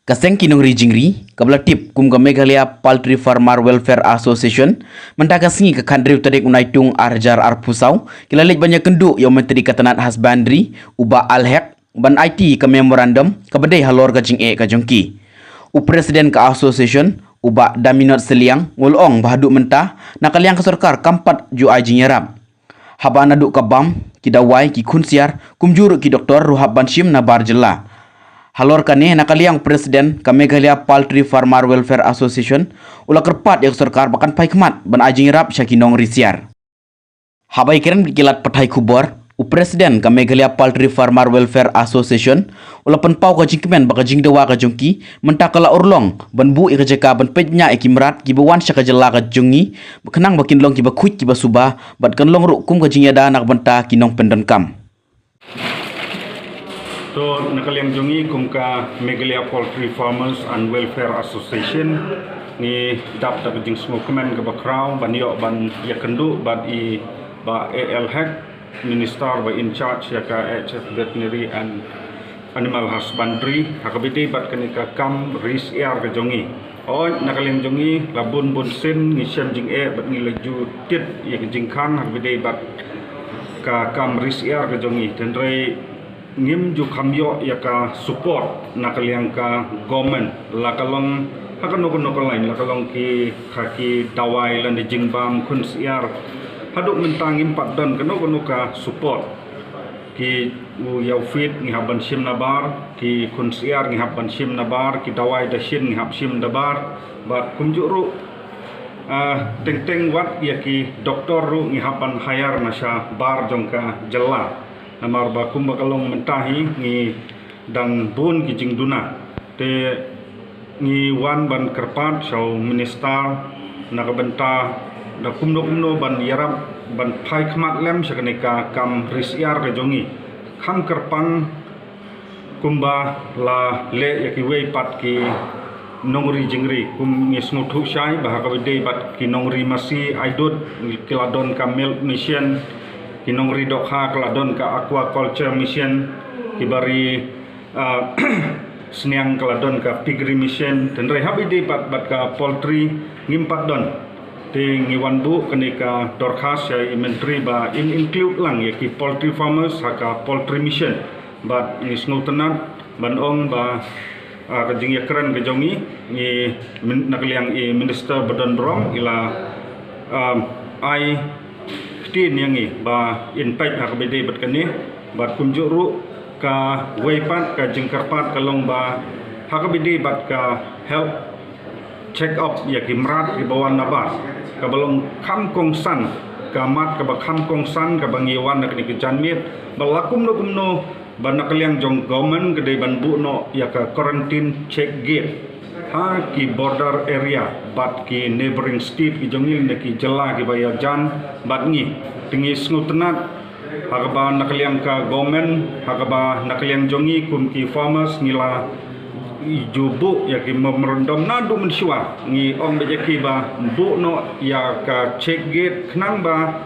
Kaseng kinong rijingri, kabla tip kum ka Meghalaya Poultry Farmer Welfare Association, mentaka singi ka kandri utadik unaitung arjar arpusau, kilalik banyak kenduk yang menteri katanat husbandry, uba alhek, ban IT ka memorandum, kabadai halor ka jing ka jongki. Presiden ka association, uba Daminot Seliang, ngulong bahaduk mentah, nakaliang ka sarkar kampat ju ajing yarab. Haba naduk ka bam, kidawai ki kunsiar, kumjur ki doktor ruhab banshim na barjela. Halor kani nakaliang presiden ka Meghalaya Poultry Farmer Welfare Association ula kerpat yang sarkar bakan pai kemat ban ajing rap syakinong risiar. Habai keren kilat patai kubor presiden ka Meghalaya Poultry Farmer Welfare Association ula penpau ka jingkemen baka jing dewa ka jongki mentakala urlong ban bu ikajeka ban pejnya ikimrat kibawan syaka jela ka jongi kenang bakin long kiba kuit kiba subah bat kan long rukum ka jingyada nak benta kinong pendonkam. So, nakaliang jongi kum ka Meghalaya Poultry Farmers and Welfare Association ni dap tak jing semua kemen ke bakrau ban yo ban ya kendu ban i ba AL Hack minister ba in charge ya ka HF Veterinary and Animal Husbandry hakabiti bat kenika kam ris air ke jongi nakaliang jongi labun bun sin ni syam jing bat ni laju tit ya ke jing khang hakabiti bat ka kam ris air ke jongi tendrai ngim ju kamyo ya ka support nakaliang ka government lakalong hakanokon lain lakalong ki khaki dawai lan jingbam kun siar haduk mentang impat don kanokon ka support ki yau fit ngi haban sim nabar ki kun siar ngi haban sim nabar ki dawai da shin ngi hab sim nabar bat kumjuru teng wat ya ki doktor ru ngi haban hayar nasha bar jongka jela amar ba kum bakalong mentahi ngi dang bun ki jing duna te ngi wan ban kerpat sau minister nakabenta da kumno ban yarab ban phai khmat lem sakanika kam risiar ke jongi kham kerpang kumba la le yaki wei pat ki nongri jingri kum ngi smuthu shai bah ka bidei bat ki nongri masi aidut kiladon ka milk mission kinong ridok ha keladon ka aquaculture mission kibari seniang keladon ka piggery mission dan rehabi di bat ka poultry ngimpat don te ngiwan bu kenika dorkhas ya menteri ba include lang ya ki poultry farmers haka poultry mission bat ni snutenat ban ong ba kajing ya keren kejongi ni nakliang minister badan brom ila ai tin yang ni ba impact hakabidi bat kani bat kumjuru ka weipat ka jingkarpat kalong ba hakabidi bat ka health check up ya kimrat di bawah nabas ka balong kam kongsan ka mat ka ba kam kongsan ka bangiwan nak ni kejanmit balakum no ban nakaliang jong government gede ban bu no ya ka quarantine check gate ha ki border area bat ki neighboring state ki jongil ne ki jela ki baya jan bat ngi tingi snutenat hakaba nakaliang ka government hakaba nakaliang jongi kum ki farmers ngila jubu ya ki memrondom nadu mensyua ngi om beje ki ba bu no ya ka check gate knang ba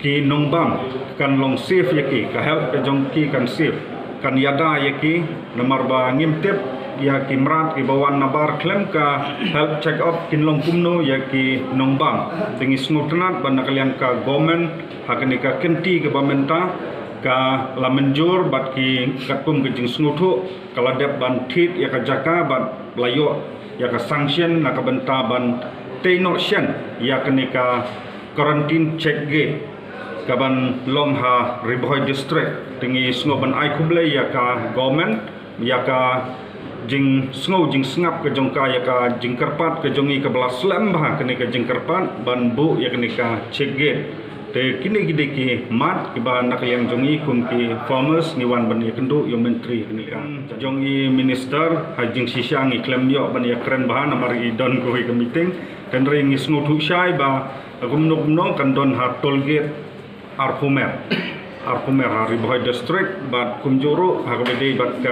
ki nongbam kan long safe ya ki ka help ka jongki kan safe kan yada ya ki nomor ba ngimtep ya kimrat ki bawan nabar klem ka health check up kinlong kumno ya ki nongbang tingi snutenat ban nakaliang ka government hakani ka kenti ke bamenta ka lamenjur bat ki katum ke jing snuthu kala dep ban thit ya ka jaka bat layo ya ka sanction na ka benta ban teinoption ya kenika quarantine check gate ka ban lomha riboy district tingi sngoban ai kuble ya ka government ya ka jing snow jing sngap ke jongka ya ka jing kerpat ke jongi ke belas lem bah kene ke jing kerpat ban bu ya kene ka cegget te kini gide ki mat ki ba nakaliang jongi kum ki farmers ni wan ban ya kendu yo menteri kene jongi minister ha jing sisiang i klem yo ban ya keren bah namar i don ko ke meeting dan ring is no thu shai ba gumno kan don ha tolgate arpumer hari boy district bat kumjuru ha ke bat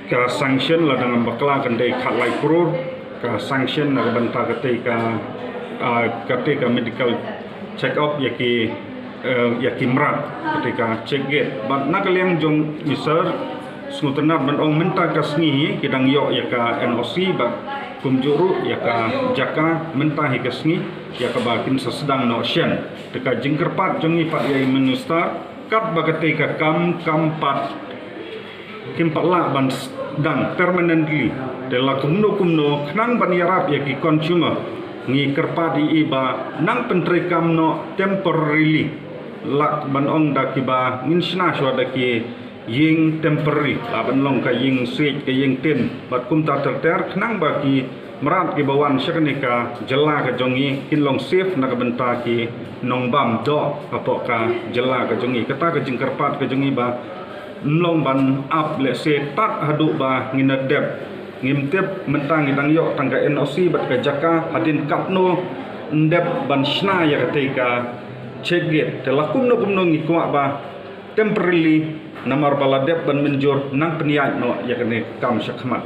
ka sanction la dengan bakla kan dei khatlai pro ka sanction na banta ketika medical check up yaki mrat ketika check gate bat nakaliang jong isar Senguternat ban ong menta ka sngi kidang yo ya ka NOC ba kumjuru ya ka jaka menta hi ka sngi ya ka ba kin sedang no shen teka jingkerpat jongi pat yai menustar kat ba kate ka kam pat kim patla ban dang permanently de la kumno knang ban yarap ya ki consumer ngi kerpat i ba nang pentri kam no temporarily lak ban ong da ki ba ngin sna shwa da ki ying temporary laban long ka ying switch ka ying tin bat kum ta ter knang ba ki merat ki bawan syaknika jela ka jongi kin long safe na ka benta ki nong bam do apo ka jela ka jongi kata ka jingkerpat ka jongi ba long ban up le se tat hadu ba nginadep ngimtep mentang idang yo tangga NOC bat ka jaka hadin kapno ndep ban shna ya ketika cheget telakum no kumno ngikwa ba temporarily namar baladep ban menjur nang peniat no yakne kam syakmat